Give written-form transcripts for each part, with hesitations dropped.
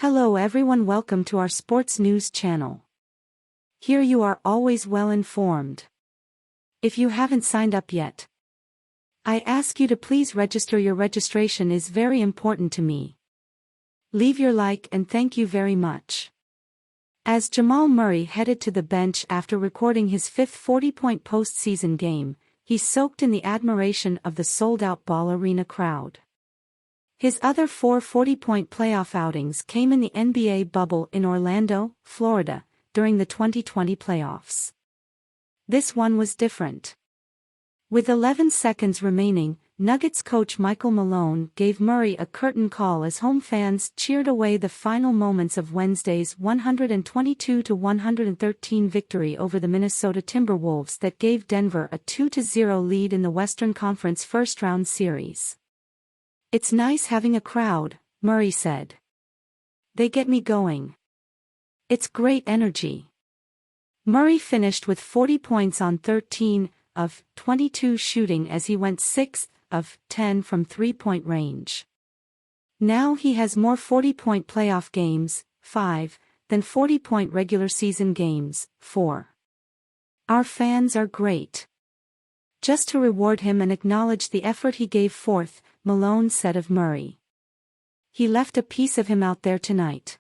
Hello everyone, welcome to our sports news channel. Here you are always well informed. If you haven't signed up yet, I ask you to please register. Your registration is very important to me. Leave your like and thank you very much. As Jamal Murray headed to the bench after recording his fifth 40-point postseason game, he soaked in the admiration of the sold-out Ball Arena crowd. His other four 40-point playoff outings came in the NBA bubble in Orlando, Florida, during the 2020 playoffs. This one was different. With 11 seconds remaining, Nuggets coach Michael Malone gave Murray a curtain call as home fans cheered away the final moments of Wednesday's 122-113 victory over the Minnesota Timberwolves that gave Denver a 2-0 lead in the Western Conference first-round series. "It's nice having a crowd," Murray said. "They get me going. It's great energy." Murray finished with 40 points on 13 of 22 shooting as he went 6 of 10 from three-point range. Now he has more 40-point playoff games, 5, than 40-point regular season games, 4. "Our fans are great. Just to reward him and acknowledge the effort he gave forth," Malone said of Murray. "He left a piece of him out there tonight.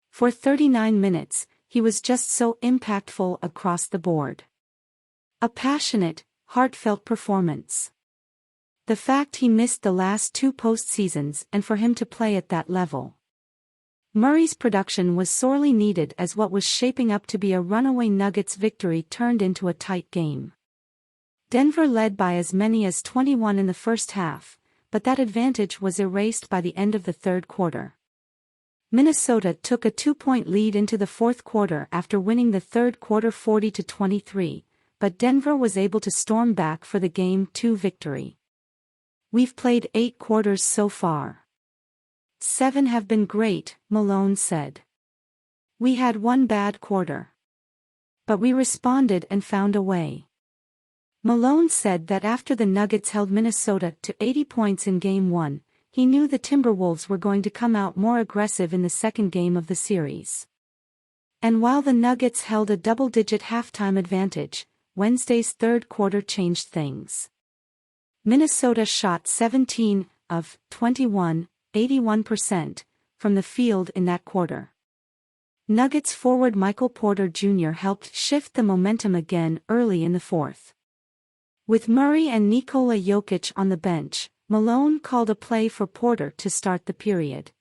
For 39 minutes, he was just so impactful across the board. A passionate, heartfelt performance. The fact he missed the last two postseasons and for him to play at that level." Murray's production was sorely needed as what was shaping up to be a runaway Nuggets victory turned into a tight game. Denver led by as many as 21 in the first half, but that advantage was erased by the end of the third quarter. Minnesota took a 2-point lead into the fourth quarter after winning the third quarter 40-23, but Denver was able to storm back for the Game 2 victory. "We've played 8 quarters so far. 7 have been great," Malone said. "We had one bad quarter. But we responded and found a way." Malone said that after the Nuggets held Minnesota to 80 points in Game 1, he knew the Timberwolves were going to come out more aggressive in the second game of the series. And while the Nuggets held a double-digit halftime advantage, Wednesday's third quarter changed things. Minnesota shot 17 of 21, 81%, from the field in that quarter. Nuggets forward Michael Porter Jr. helped shift the momentum again early in the fourth. With Murray and Nikola Jokic on the bench, Malone called a play for Porter to start the period.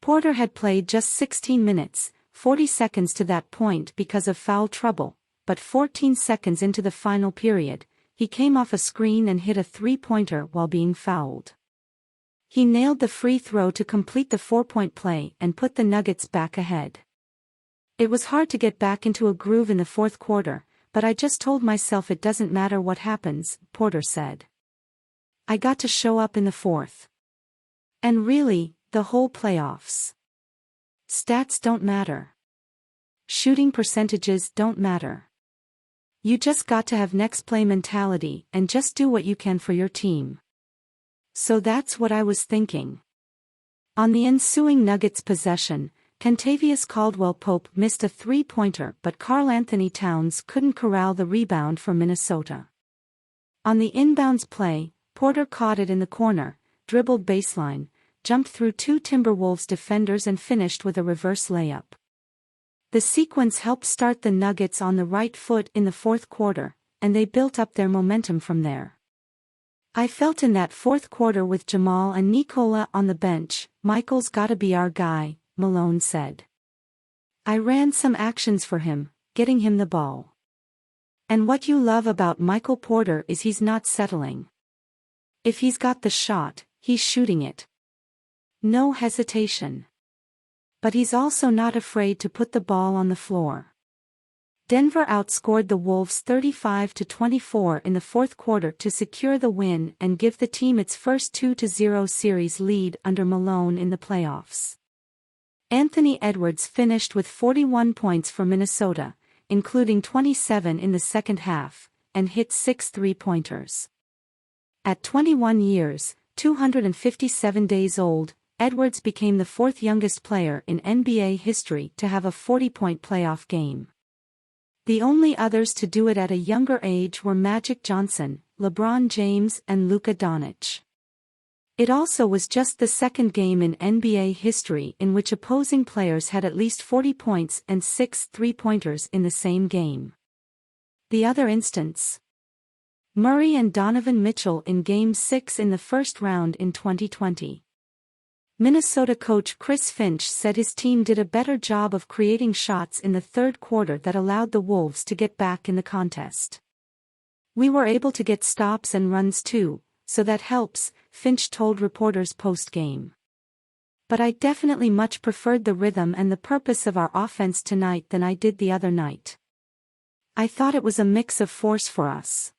Porter had played just 16 minutes, 40 seconds to that point because of foul trouble, but 14 seconds into the final period, he came off a screen and hit a three-pointer while being fouled. He nailed the free throw to complete the 4-point play and put the Nuggets back ahead. "It was hard to get back into a groove in the fourth quarter, but I just told myself it doesn't matter what happens," Porter said. "I got to show up in the fourth. And really, the whole playoffs. Stats don't matter. Shooting percentages don't matter. You just got to have next play mentality and just do what you can for your team." So that's what I was thinking. On the ensuing Nuggets possession, Kentavious Caldwell-Pope missed a three-pointer but Karl-Anthony Towns couldn't corral the rebound for Minnesota. On the inbounds play, Porter caught it in the corner, dribbled baseline, jumped through two Timberwolves defenders and finished with a reverse layup. The sequence helped start the Nuggets on the right foot in the fourth quarter, and they built up their momentum from there. "I felt in that fourth quarter with Jamal and Nikola on the bench, Michael's gotta be our guy," Malone said. "I ran some actions for him, getting him the ball. And what you love about Michael Porter is he's not settling. If he's got the shot, he's shooting it. No hesitation. But he's also not afraid to put the ball on the floor." Denver outscored the Wolves 35-24 in the fourth quarter to secure the win and give the team its first 2-0 series lead under Malone in the playoffs. Anthony Edwards finished with 41 points for Minnesota, including 27 in the second half, and hit 6 three-pointers. At 21 years, 257 days old, Edwards became the fourth youngest player in NBA history to have a 40-point playoff game. The only others to do it at a younger age were Magic Johnson, LeBron James and Luka Doncic. It also was just the second game in NBA history in which opposing players had at least 40 points and 6 three-pointers in the same game. The other instance: Murray and Donovan Mitchell in Game 6 in the first round in 2020. Minnesota coach Chris Finch said his team did a better job of creating shots in the third quarter that allowed the Wolves to get back in the contest. "We were able to get stops and runs too, so that helps," Finch told reporters post-game. "But I definitely much preferred the rhythm and the purpose of our offense tonight than I did the other night. I thought it was a mix of force for us."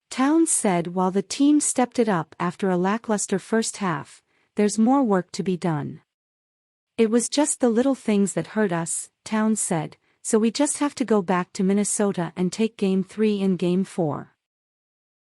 Towns said while the team stepped it up after a lackluster first half, "There's more work to be done. It was just the little things that hurt us," Towns said, "so we just have to go back to Minnesota and take Game 3 and Game 4.